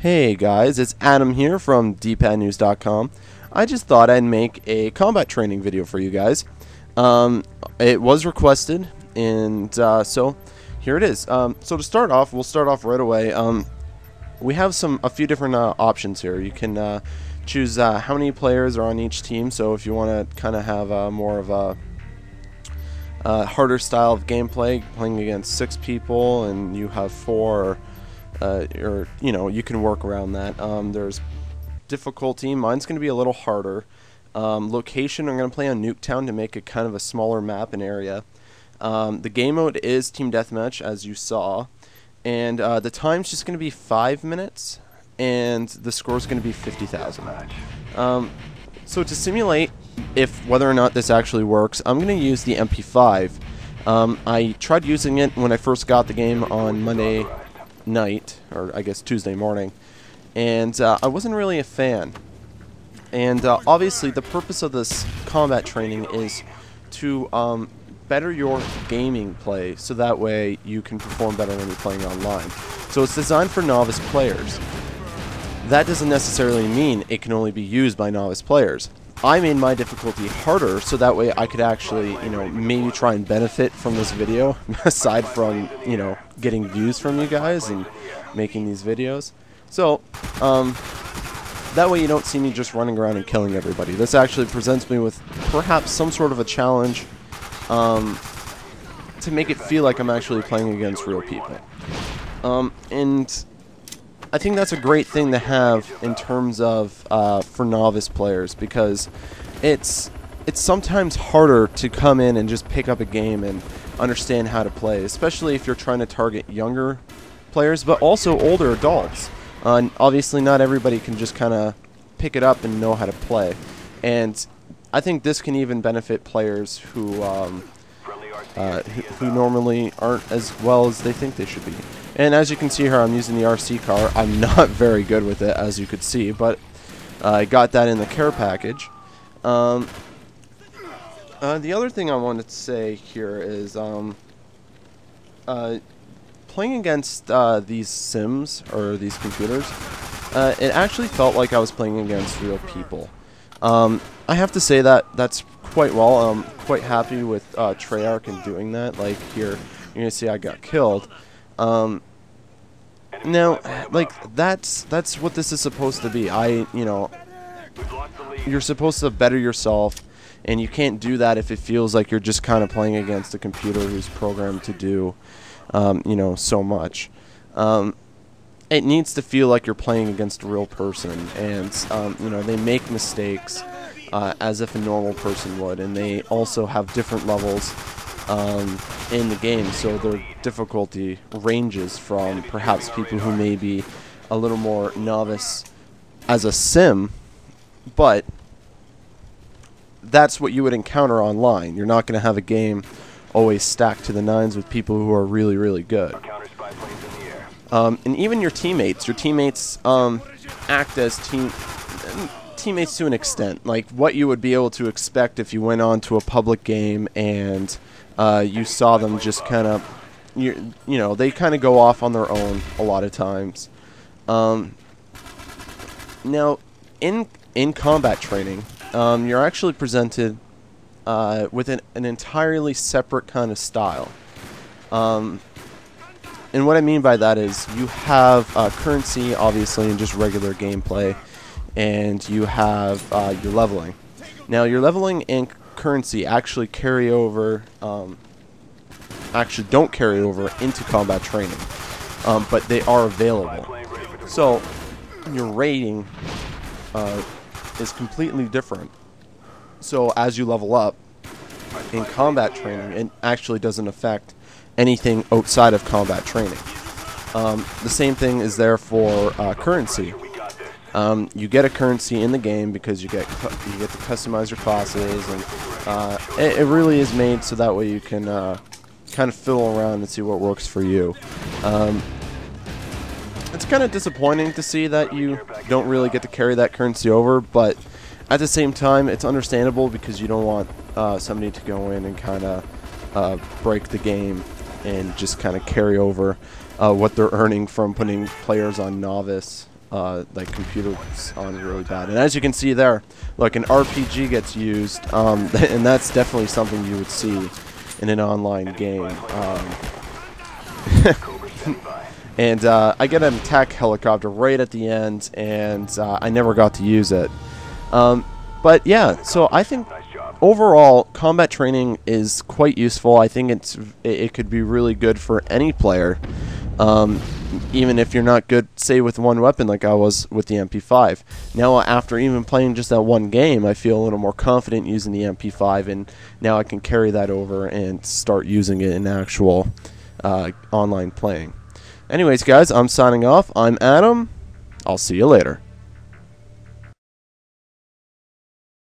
Hey guys, it's Adam here from Dpadnews.com. I just thought I'd make a combat training video for you guys. It was requested, and so here it is. So to start off, we'll start off right away. We have a few different options here. You can choose how many players are on each team. So if you want to kind of have more of a harder style of gameplay, playing against 6 people, and you have 4. Or you can work around that. There's difficulty. Mine's going to be a little harder. Location, I'm going to play on Nuketown to make it kind of a smaller map and area. The game mode is Team Deathmatch, as you saw, and the time's just going to be 5 minutes, and the score's going to be 50,000. So to simulate whether or not this actually works, I'm going to use the MP5. I tried using it when I first got the game on Monday night, or I guess Tuesday morning, and I wasn't really a fan. And obviously the purpose of this combat training is to better your gaming play, so that way you can perform better when you're playing online. So it's designed for novice players. That doesn't necessarily mean it can only be used by novice players. I made my difficulty harder so that way I could actually, maybe try and benefit from this video, aside from, getting views from you guys and making these videos. So, that way you don't see me just running around and killing everybody. This actually presents me with perhaps some sort of a challenge to make it feel like I'm actually playing against real people. And I think that's a great thing to have in terms of for novice players, because it's sometimes harder to come in and just pick up a game and understand how to play, especially if you're trying to target younger players, but also older adults. Obviously, not everybody can just kind of pick it up and know how to play, and I think this can even benefit players who normally aren't as well as they think they should be. And as you can see here, I'm using the RC car. I'm not very good with it, as you could see, but I got that in the care package. The other thing I wanted to say here is playing against these sims, or these computers, it actually felt like I was playing against real people. I have to say that that's quite well. I'm quite happy with Treyarch in doing that. Like here, you're gonna see I got killed. Now, like, that's what this is supposed to be. You're supposed to better yourself, and you can't do that if it feels like you're just kind of playing against a computer who's programmed to do, so much. It needs to feel like you're playing against a real person, and, they make mistakes as if a normal person would, and they also have different levels in the game, so their difficulty ranges from perhaps people who may be a little more novice as a sim, but that's what you would encounter online. You're not going to have a game always stacked to the nines with people who are really, really good. And even your teammates act as teammates to an extent, like what you would be able to expect if you went on to a public game and you saw them just kind of, they kind of go off on their own a lot of times. Now, in combat training, you're actually presented with an entirely separate kind of style. And what I mean by that is you have currency, obviously, and just regular gameplay, and you have your leveling. Now, your leveling and currency actually don't carry over into combat training, but they are available. So your rating is completely different. So as you level up in combat training, it actually doesn't affect anything outside of combat training. The same thing is there for currency. You get a currency in the game because you get to customize your classes, and it really is made so that way you can kind of fiddle around and see what works for you. It's kind of disappointing to see that you don't really get to carry that currency over, but at the same time, it's understandable because you don't want somebody to go in and kind of break the game and just kind of carry over what they're earning from putting players on novice like computers on really bad. And as you can see there, look, an RPG gets used, and that's definitely something you would see in an online game. And I get an attack helicopter right at the end, and I never got to use it. But yeah, so I think overall combat training is quite useful. I think it could be really good for any player, even if you're not good, say, with one weapon like I was with the MP5. Now, after even playing just that one game, I feel a little more confident using the MP5, and now I can carry that over and start using it in actual online playing. Anyways, guys, I'm signing off. I'm Adam. I'll see you later.